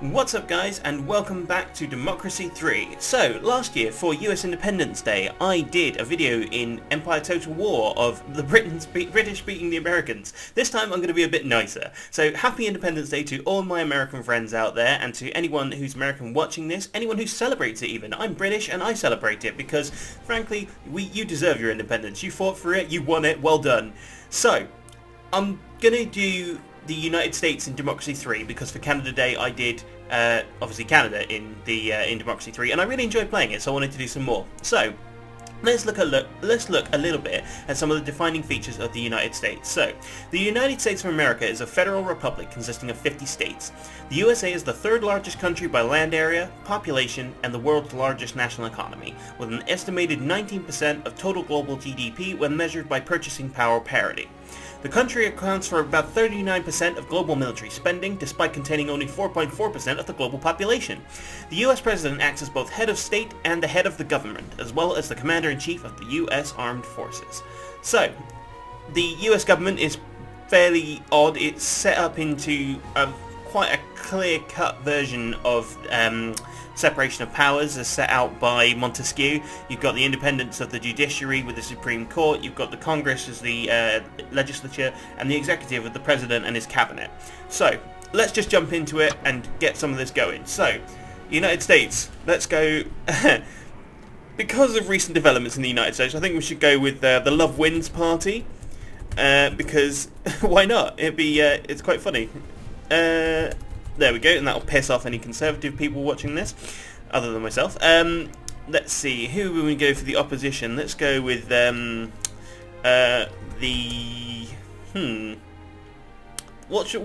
What's up guys, and welcome back to Democracy 3. So, last year for US Independence Day, I did a video in Empire Total War of the British beating the Americans. This time I'm going to be a bit nicer. So, happy Independence Day to all my American friends out there, and to anyone who's American watching this, anyone who celebrates it even. I'm British and I celebrate it because, frankly, you deserve your independence. You fought for it, you won it, well done. So, I'm going to do the United States in Democracy 3 because for Canada Day I did obviously Canada in Democracy 3, and I really enjoyed playing it, so I wanted to do some more. So let's look a little bit at some of the defining features of the United States. So the United States of America is a federal republic consisting of 50 states. The USA is the third largest country by land area, population, and the world's largest national economy, with an estimated 19% of total global GDP when measured by purchasing power parity. The country accounts for about 39% of global military spending, despite containing only 4.4% of the global population. The US President acts as both head of state and the head of the government, as well as the Commander-in-Chief of the US Armed Forces. So, the US government is fairly odd. It's set up into quite a clear-cut version of separation of powers as set out by Montesquieu. You've got the independence of the judiciary with the Supreme Court, you've got the Congress as the legislature, and the executive of the President and his cabinet. So, let's just jump into it and get some of this going. So, United States, let's go. Because of recent developments in the United States, I think we should go with the Love Wins party, because why not? It's quite funny. There we go, and that'll piss off any conservative people watching this, other than myself. Let's see, who will we go for the opposition? Let's go with what should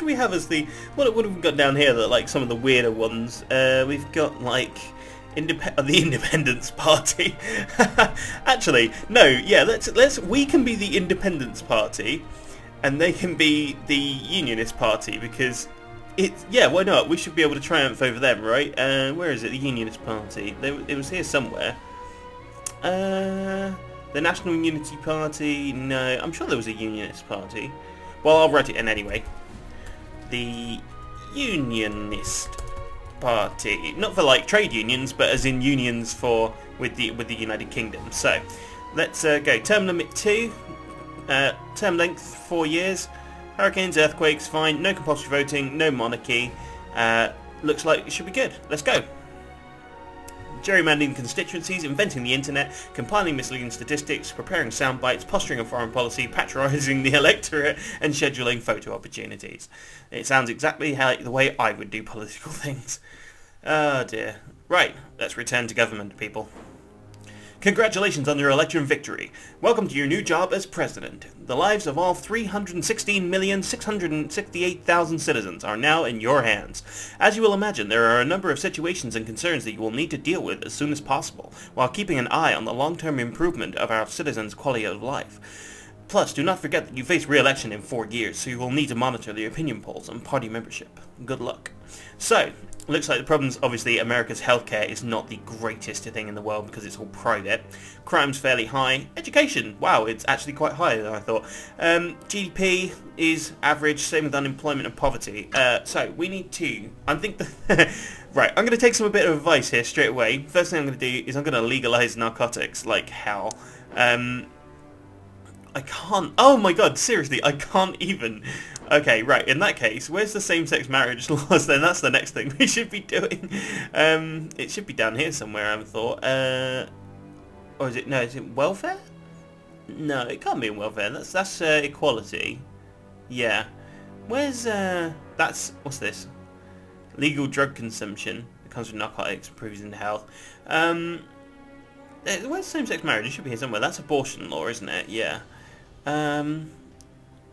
we have as the what have we got down here that like some of the weirder ones? We've got like the Independence Party. Actually, no, yeah, let's we can be the Independence Party, and they can be the Unionist Party, because yeah, why not? We should be able to triumph over them, right? Where is it? The Unionist Party. It was here somewhere. The National Unity Party. No, I'm sure there was a Unionist Party. Well, I'll write it in anyway. The Unionist Party, not for like trade unions, but as in unions with the United Kingdom. So let's go. Term limit 2. Term length 4 years. Hurricanes, earthquakes, fine. No compulsory voting, no monarchy. Looks like it should be good. Let's go. Gerrymandering constituencies, inventing the internet, compiling misleading statistics, preparing sound bites, posturing on foreign policy, patronising the electorate, and scheduling photo opportunities. It sounds exactly like the way I would do political things. Oh dear. Right, let's return to government, people. Congratulations on your election victory. Welcome to your new job as president. The lives of all 316,668,000 citizens are now in your hands. As you will imagine, there are a number of situations and concerns that you will need to deal with as soon as possible, while keeping an eye on the long-term improvement of our citizens' quality of life. Plus, do not forget that you face re-election in 4 years, so you will need to monitor the opinion polls and party membership. Good luck. So, looks like the problems, obviously, America's healthcare is not the greatest thing in the world because it's all private. Crime's fairly high. Education, wow, it's actually quite higher than I thought. GDP is average, same with unemployment and poverty. So, we need to, right, I'm going to take a bit of advice here straight away. First thing I'm going to do is I'm going to legalize narcotics like hell. I can't, oh my god, seriously, I can't even. Okay, right, in that case, where's the same-sex marriage laws then? That's the next thing we should be doing. It should be down here somewhere, I would thought. Or is it, no, is it welfare? No, it can't be in welfare, that's equality. Yeah. Where's, what's this? Legal drug consumption that comes from narcotics, improves in health. Where's same-sex marriage? It should be here somewhere. That's abortion law, isn't it? Yeah.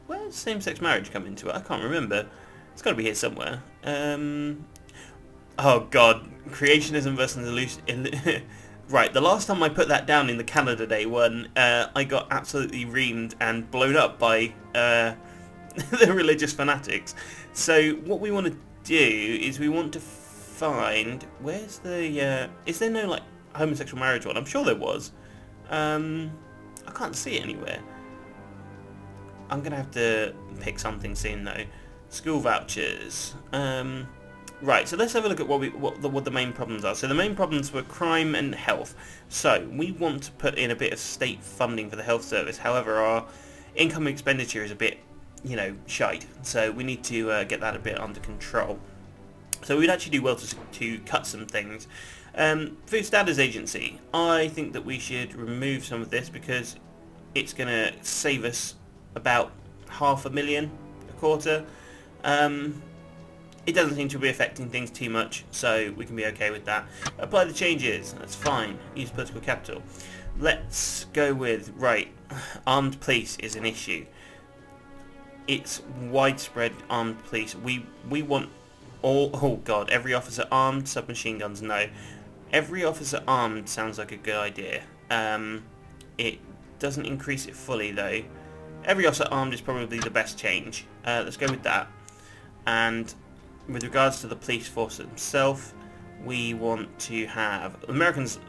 Where's same-sex marriage come into it? I can't remember. It's got to be here somewhere. Oh god, creationism versus evolution. Right, the last time I put that down in the Canada Day one, I got absolutely reamed and blown up by the religious fanatics. So what we want to do is we want to find, where's the, is there no like homosexual marriage one? I'm sure there was. I can't see it anywhere. I'm going to have to pick something soon though. School vouchers. Right, so let's have a look at what the main problems are. So the main problems were crime and health. So we want to put in a bit of state funding for the health service. However, our income expenditure is a bit, shite. So we need to get that a bit under control. So we'd actually do well to cut some things. Food Standards Agency. I think that we should remove some of this because it's going to save us about $500,000 a quarter. It doesn't seem to be affecting things too much, so we can be okay with that. Apply the changes, that's fine. Use political capital. Let's go with, right, armed police is an issue. It's widespread armed police. We want oh god, every officer armed, submachine guns, no. Every officer armed sounds like a good idea. It doesn't increase it fully though. Every officer armed is probably the best change. Let's go with that. And with regards to the police force themselves, we want to have Americans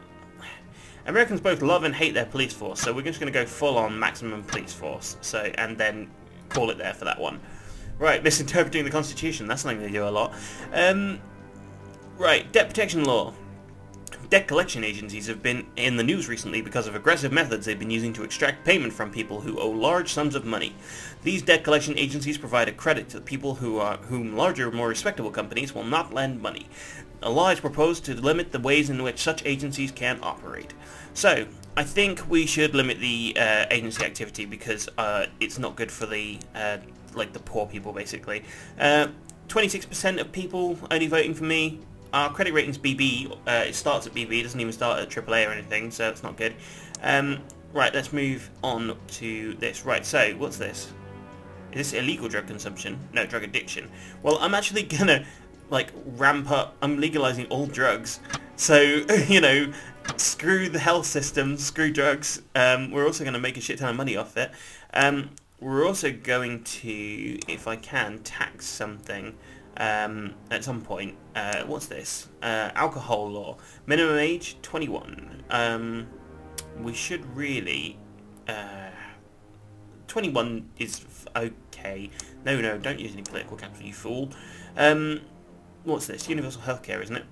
both love and hate their police force, so we're just going to go full on maximum police force. So and then call it there for that one. Right, misinterpreting the Constitution. That's something they do a lot. Right, debt protection law. Debt collection agencies have been in the news recently because of aggressive methods they've been using to extract payment from people who owe large sums of money. These debt collection agencies provide a credit to the people whom larger, more respectable companies will not lend money. A law is proposed to limit the ways in which such agencies can operate. So, I think we should limit the agency activity because it's not good for the the poor people, basically. 26% of people only voting for me. Our credit rating's BB. It starts at BB. It doesn't even start at AAA or anything, so it's not good. Right, let's move on to this. Right, so what's this? Is this illegal drug consumption? No, drug addiction. Well, I'm actually gonna ramp up. I'm legalizing all drugs. So screw the health system, screw drugs. We're also gonna make a shit ton of money off it. We're also going to, if I can, tax something. At some point. What's this? Alcohol law. Minimum age, 21. We should really... 21 is okay. No, don't use any political capital, you fool. What's this? Universal healthcare, isn't it?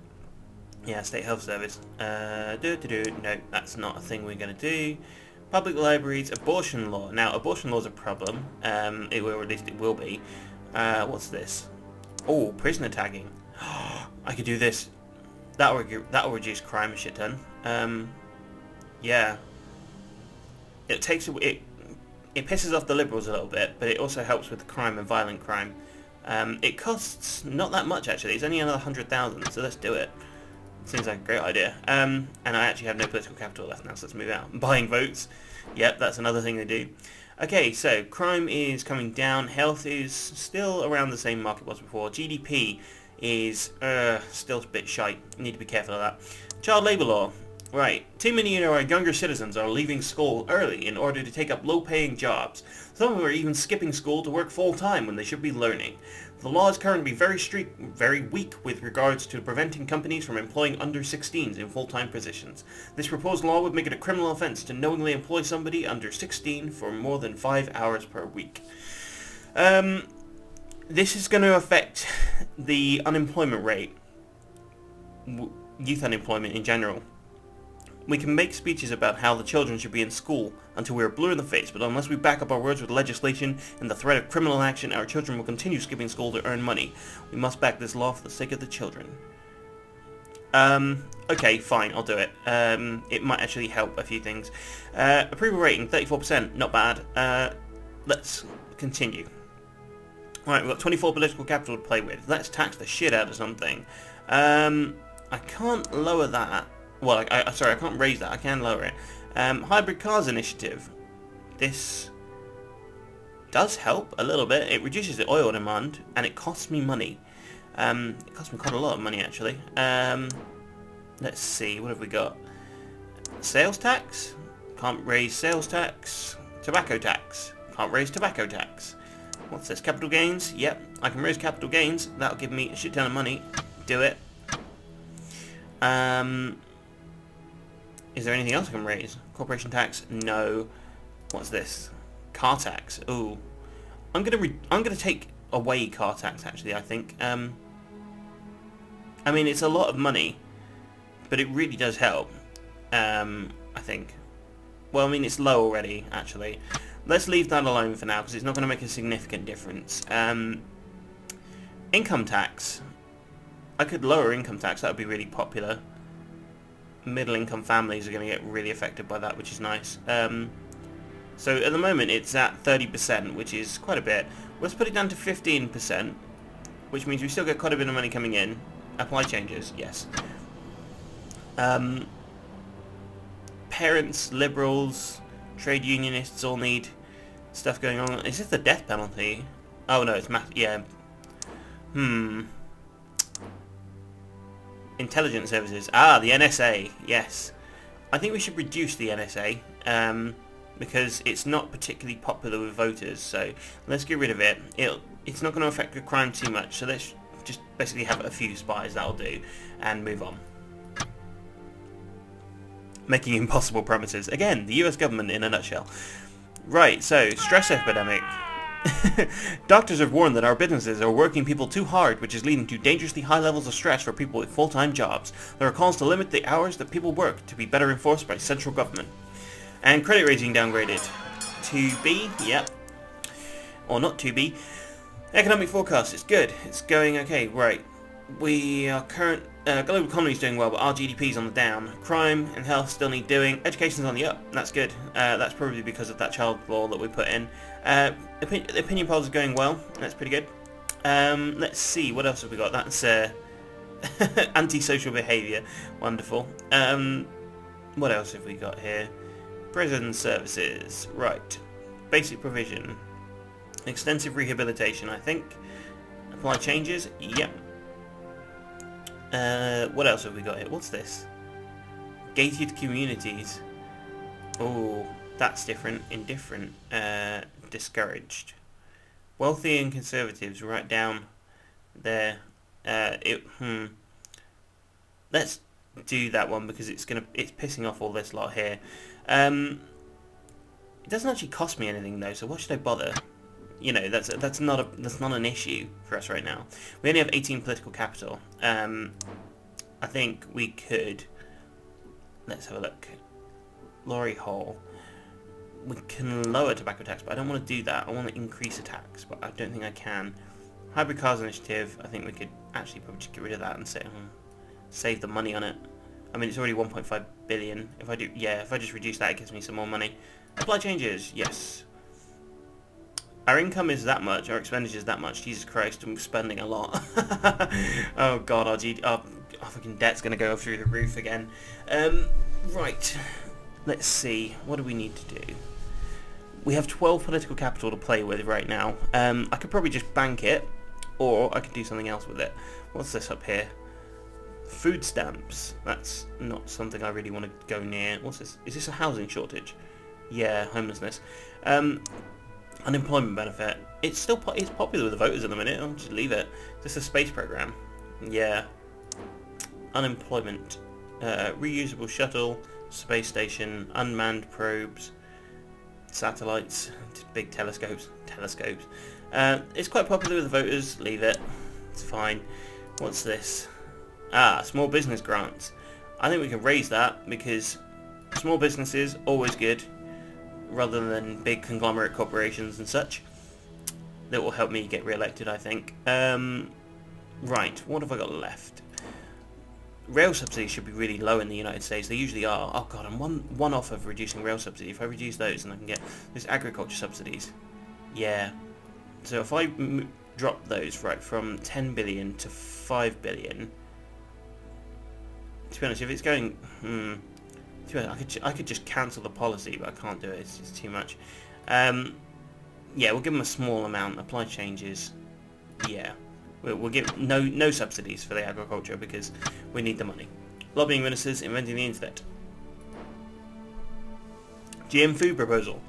Yeah, state health service. No, that's not a thing we're going to do. Public libraries, abortion law. Now, abortion law is a problem. It will, or at least it will be. What's this? Oh, prisoner tagging. I could do that will reduce crime a shit ton. Yeah. It pisses off the liberals a little bit, but it also helps with crime and violent crime. It costs not that much actually. It's only another 100,000, so let's do it. Seems like a great idea. And I actually have no political capital left now, so let's move out. Buying votes. Yep, that's another thing they do. Okay, so crime is coming down. Health is still around the same mark it was before. GDP is still a bit shite. You need to be careful of that. Child labour law. Right. Too many of our younger citizens are leaving school early in order to take up low-paying jobs. Some of them are even skipping school to work full-time when they should be learning. The law is currently very weak with regards to preventing companies from employing under-16s in full-time positions. This proposed law would make it a criminal offence to knowingly employ somebody under 16 for more than 5 hours per week. This is going to affect the unemployment rate, youth unemployment in general. We can make speeches about how the children should be in school until we are blue in the face, but unless we back up our words with legislation and the threat of criminal action, our children will continue skipping school to earn money. We must back this law for the sake of the children. Okay, fine, I'll do it. It might actually help a few things. Approval rating, 34%, not bad. Let's continue. Right, we've got 24 political capital to play with. Let's tax the shit out of something. I can't lower that. Well, sorry, I can't raise that. I can lower it. Hybrid cars initiative. This does help a little bit. It reduces the oil demand, and it costs me money. It costs me quite a lot of money, actually. Let's see, what have we got? Sales tax. Can't raise sales tax. Tobacco tax. Can't raise tobacco tax. What's this? Capital gains? Yep, I can raise capital gains. That'll give me a shit ton of money. Do it. Is there anything else I can raise? Corporation tax? No. What's this? Car tax? Ooh. I'm gonna take away car tax actually. I think. I mean, it's a lot of money, but it really does help, I think. Well, I mean, it's low already, actually. Let's leave that alone for now, because it's not going to make a significant difference. Income tax. I could lower income tax, that would be really popular. Middle-income families are going to get really affected by that, which is nice. So at the moment, it's at 30%, which is quite a bit. Let's put it down to 15%, which means we still get quite a bit of money coming in. Apply changes, yes. Parents, liberals, trade unionists all need stuff going on. Is this the death penalty? Oh no, it's yeah. Intelligence services. Ah, the NSA. Yes. I think we should reduce the NSA because it's not particularly popular with voters. So let's get rid of it. It's not going to affect the crime too much. So let's just basically have a few spies. That'll do, and move on. Making impossible promises. Again, the US government in a nutshell. Right, so, stress epidemic. Doctors have warned that our businesses are working people too hard, which is leading to dangerously high levels of stress for people with full-time jobs. There are calls to limit the hours that people work to be better enforced by central government. And credit rating downgraded. To B, yep. Or not to B. Economic forecast, it's good. It's going okay, right. We are global economy is doing well, but our GDP is on the down. Crime and health still need doing. Education's on the up. That's good. That's probably because of that child law that we put in. Opinion polls are going well. That's pretty good. Let's see. What else have we got? That's antisocial behaviour. Wonderful. What else have we got here? Prison services. Right. Basic provision. Extensive rehabilitation, I think. Apply changes. Yep. What else have we got here? What's this? Gated communities. Oh, that's different. Indifferent. Discouraged. Wealthy and conservatives right down there. Let's do that one because it's pissing off all this lot here. It doesn't actually cost me anything though, so why should I bother? You know, that's not an issue for us right now. We only have 18 political capital. I think we could. Let's have a look. Lorry Hall. We can lower tobacco tax, but I don't want to do that. I want to increase the tax, but I don't think I can. Hybrid cars initiative. I think we could actually probably just get rid of that and save the money on it. I mean, it's already 1.5 billion. If I just reduce that, it gives me some more money. Apply changes. Yes. Our income is that much, our expenditure is that much. Jesus Christ, I'm spending a lot. Oh god, our fucking debt's going to go through the roof again. Right, let's see, what do we need to do? We have 12 political capital to play with right now. I could probably just bank it, or I could do something else with it. What's this up here? Food stamps. That's not something I really want to go near. What's this? Is this a housing shortage? Yeah, homelessness. Unemployment benefit. It's popular with the voters at the minute. I'll just leave it. Just a space program. Yeah. Unemployment. Reusable shuttle, space station, unmanned probes, satellites, big telescopes. It's quite popular with the voters. Leave it. It's fine. What's this? Ah, small business grants. I think we can raise that because small businesses always good, rather than big conglomerate corporations and such. That will help me get re-elected, I think. Right, what have I got left? Rail subsidies should be really low in the United States. They usually are. Oh god, I'm one off of reducing rail subsidy. If I reduce those, then I can get those agriculture subsidies. Yeah. So if I drop those, right, from 10 billion to 5 billion... To be honest, if it's going... I could just cancel the policy, but I can't do it. It's just too much. Yeah, we'll give them a small amount. Apply changes. Yeah, we'll give no subsidies for the agriculture because we need the money. Lobbying ministers inventing the internet. GM food proposal.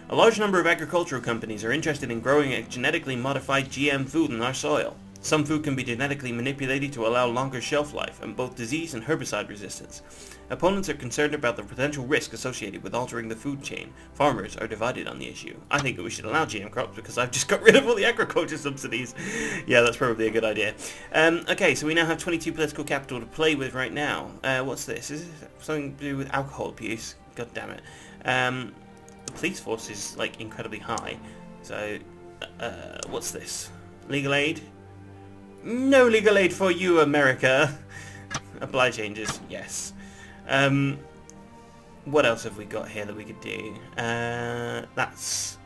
A large number of agricultural companies are interested in growing a genetically modified GM food in our soil. Some food can be genetically manipulated to allow longer shelf life and both disease and herbicide resistance. Opponents are concerned about the potential risk associated with altering the food chain. Farmers are divided on the issue. I think that we should allow GM crops because I've just got rid of all the agriculture subsidies. Yeah, that's probably a good idea. Okay, so we now have 22 political capital to play with right now. What's this? Is this something to do with alcohol abuse? God damn it. The police force is, like, incredibly high. So, what's this? Legal aid? No legal aid for you, America. Apply changes, yes. What else have we got here that we could do? That's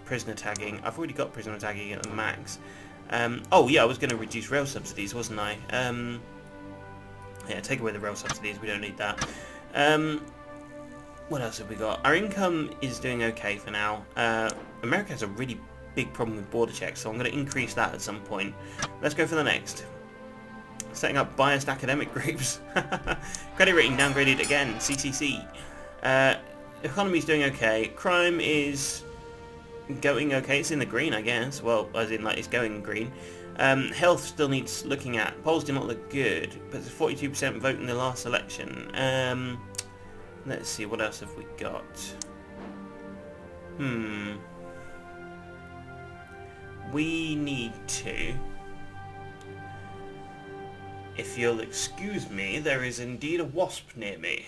prisoner tagging. I've already got prisoner tagging at the max. Oh yeah, I was going to reduce rail subsidies, wasn't I? Yeah, take away the rail subsidies. We don't need that. What else have we got? Our income is doing okay for now. America has a really big problem with border checks, so I'm going to increase that at some point. Let's go for the next. Setting up biased academic groups. Credit rating downgraded again. CCC. Economy's doing okay. Crime is going okay. It's in the green, I guess. Well, as in, like, it's going green. Health still needs looking at. Polls do not look good, but there's 42% vote in the last election. Let's see, what else have we got? We need to... If you'll excuse me, there is indeed a wasp near me.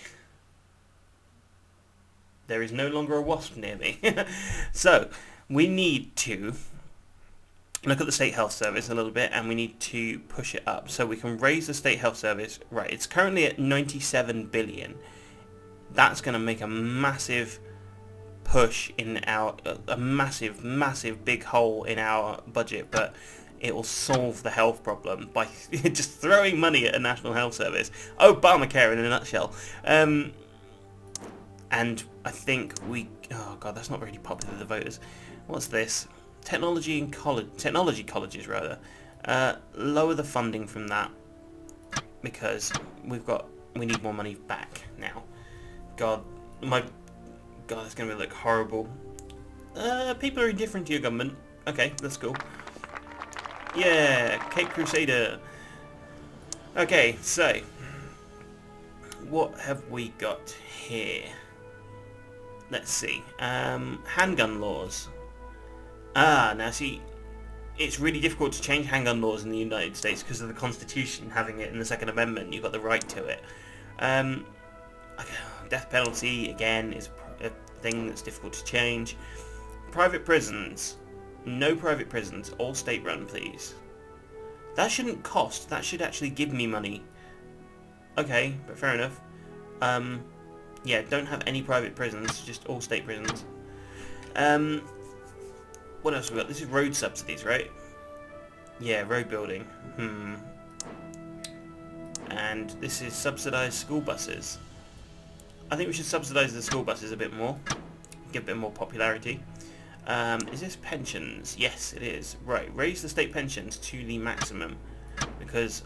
There is no longer a wasp near me. So, we need to look at the State Health Service a little bit, and we need to push it up. So we can raise the State Health Service. Right, it's currently at 97 billion. That's going to make a massive push in our... a massive, massive big hole in our budget, but... it will solve the health problem by just throwing money at a national health service. Obamacare in a nutshell. And I think we... oh god, that's not really popular with the voters. What's this? Technology colleges, rather. Lower the funding from that because we need more money back now. God, that's going to look horrible. People are indifferent to your government. Okay, that's cool. Yeah, Cape Crusader. Okay, so what have we got here? Let's see. Handgun laws. Now see, it's really difficult to change handgun laws in the United States because of the Constitution having it in the Second Amendment. You've got the right to it. Death penalty, again, is a thing that's difficult to change. Private prisons. No private prisons, all state-run, please. That shouldn't cost. That should actually give me money. Okay, but fair enough. Yeah, don't have any private prisons, just all state prisons. What else have we got? This is road subsidies, right? Yeah, road building. And this is subsidised school buses. I think we should subsidise the school buses a bit more. Give a bit more popularity. Is this pensions? Yes, it is. Right, raise the state pensions to the maximum. Because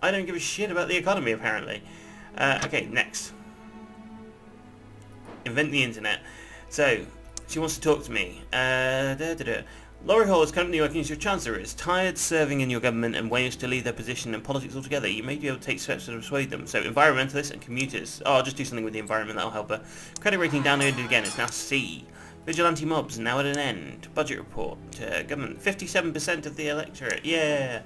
I don't give a shit about the economy, apparently. Okay, next. Invent the internet. So, she wants to talk to me. Laurie Hall is currently working as your Chancellor. Is tired serving in your government and wants to leave their position and politics altogether. You may be able to take steps to persuade them. So, environmentalists and commuters. Oh, I'll just do something with the environment, that'll help her. Credit rating downloaded again. It's now C. Vigilante mobs now at an end. Budget report. Government. 57% of the electorate. Yeah.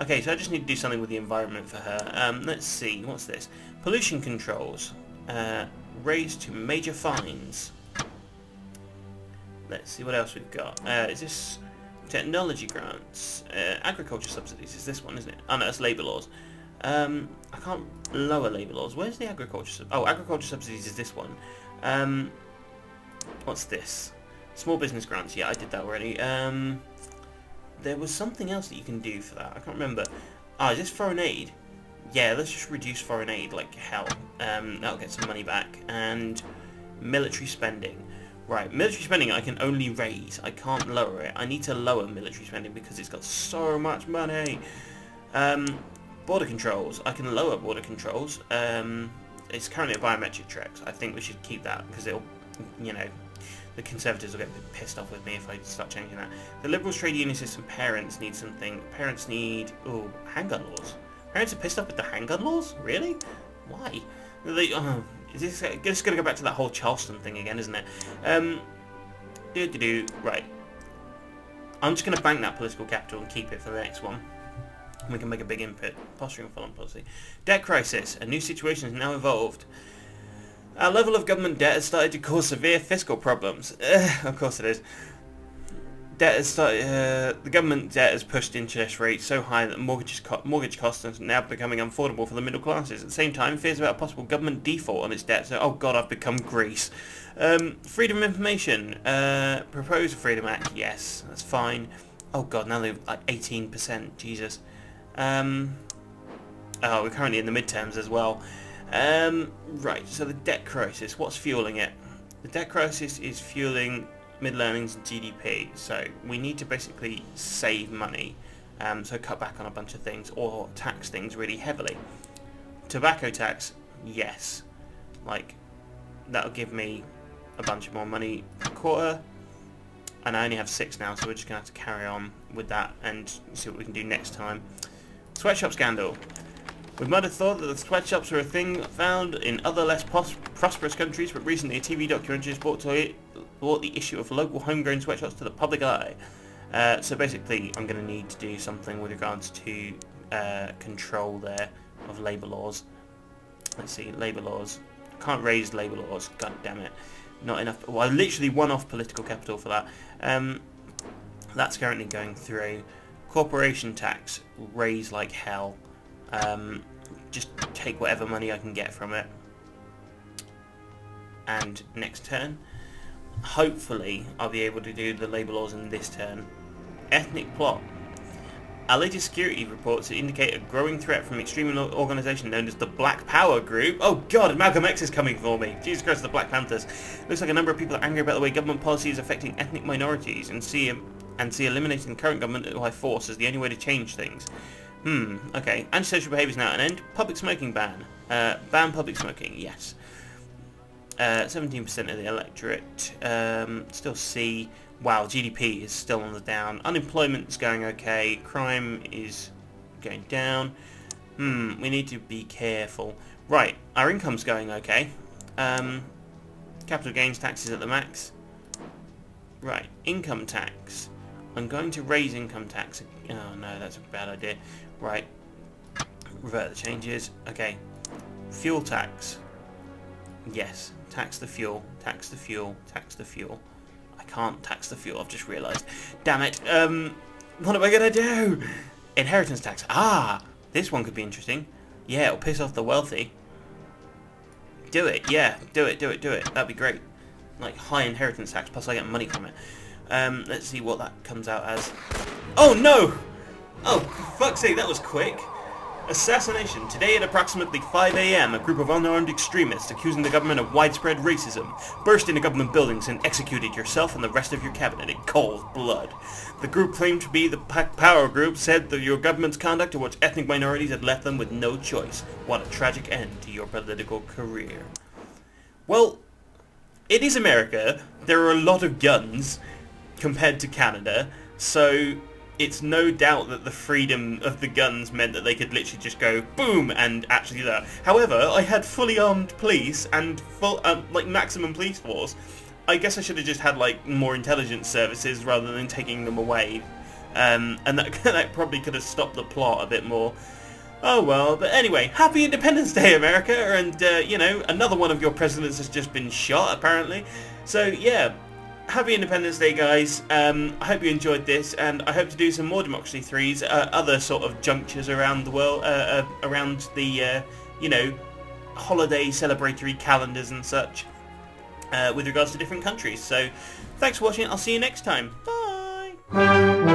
Okay, so I just need to do something with the environment for her. Let's see. What's this? Pollution controls. Raised to major fines. Let's see what else we've got. Is this technology grants? Agriculture subsidies. Is this one, isn't it? Oh no, that's labour laws. I can't lower labour laws. Where's the agriculture? Oh, agriculture subsidies is this one. What's this? Small business grants. Yeah, I did that already. There was something else that you can do for that. I can't remember. Ah, is this foreign aid? Yeah, let's just reduce foreign aid like hell. That'll get some money back. And military spending. Right, military spending I can only raise. I can't lower it. I need to lower military spending because it's got so much money. Border controls. I can lower border controls. It's currently a biometric check. So I think we should keep that because it'll, you know, The Conservatives will get a bit pissed off with me if I start changing that. The Liberals, trade unionists and parents need something. Parents need... oh, handgun laws. Parents are pissed off with the handgun laws? Really? Why? Is this going to go back to that whole Charleston thing again, isn't it? Right. I'm just going to bank that political capital and keep it for the next one. We can make a big input. Posturing on foreign policy. Debt crisis. A new situation has now evolved. Our level of government debt has started to cause severe fiscal problems. Of course it is. The government debt has pushed interest rates so high that mortgage costs are now becoming unaffordable for the middle classes. At the same time, fears about a possible government default on its debt. So, oh God, I've become Greece. Freedom of information. Proposed Freedom Act. Yes, that's fine. Oh God, now they're like 18%. Jesus. We're currently in the midterms as well. Right, so the debt crisis, what's fueling it? The debt crisis is fueling middle earnings and GDP, so we need to basically save money, so cut back on a bunch of things or tax things really heavily. Tobacco tax, yes, like that'll give me a bunch more money a quarter, and I only have 6 now, so we're just going to have to carry on with that and see what we can do next time. Sweatshop scandal. We might have thought that the sweatshops were a thing found in other less prosperous countries, but recently a TV documentary has brought the issue of local homegrown sweatshops to the public eye. So basically, I'm going to need to do something with regards to control there of labour laws. Let's see, labour laws. Can't raise labour laws. God damn it. Not enough. Well, I literally won off political capital for that. That's currently going through. Corporation tax. Raise like hell. Just take whatever money I can get from it. And next turn, hopefully I'll be able to do the labour laws in this turn. Ethnic plot. Our latest security reports indicate a growing threat from an extreme organisation known as the Black Power Group. Oh God, Malcolm X is coming for me. Jesus Christ, the Black Panthers. Looks like a number of people are angry about the way government policy is affecting ethnic minorities and see eliminating the current government by force as the only way to change things. Okay. Antisocial behaviour is now at an end. Public smoking ban. Ban public smoking, yes. 17% of the electorate. Still C. Wow, GDP is still on the down. Unemployment is going okay. Crime is going down. We need to be careful. Right, our income's going okay. Capital gains tax is at the max. Right, income tax. I'm going to raise income tax. Oh no, that's a bad idea. Right, revert the changes. Okay, fuel tax. Yes, tax the fuel, tax the fuel, tax the fuel. I can't tax the fuel, I've just realised. Damn it. What am I going to do? Inheritance tax. Ah, this one could be interesting. Yeah, it'll piss off the wealthy. Do it, yeah, do it. That'd be great. Like, high inheritance tax, plus I get money from it. Let's see what that comes out as. Oh no! Oh, for fuck's sake, that was quick. Assassination. Today at approximately 5 a.m, a group of unarmed extremists accusing the government of widespread racism burst into government buildings and executed yourself and the rest of your cabinet in cold blood. The group claimed to be the Power Group said that your government's conduct towards ethnic minorities had left them with no choice. What a tragic end to your political career. Well, it is America. There are a lot of guns compared to Canada, so it's no doubt that the freedom of the guns meant that they could literally just go boom and actually do that. However, I had fully armed police and full like maximum police force. I guess I should have just had like more intelligence services rather than taking them away, and that probably could have stopped the plot a bit more. Oh well, but anyway, happy Independence Day, America, and you know, another one of your presidents has just been shot apparently. So yeah. Happy Independence Day, guys. I hope you enjoyed this, and I hope to do some more Democracy 3s, other sort of junctures around the world, around the, you know, holiday celebratory calendars and such, with regards to different countries. So, thanks for watching. I'll see you next time. Bye!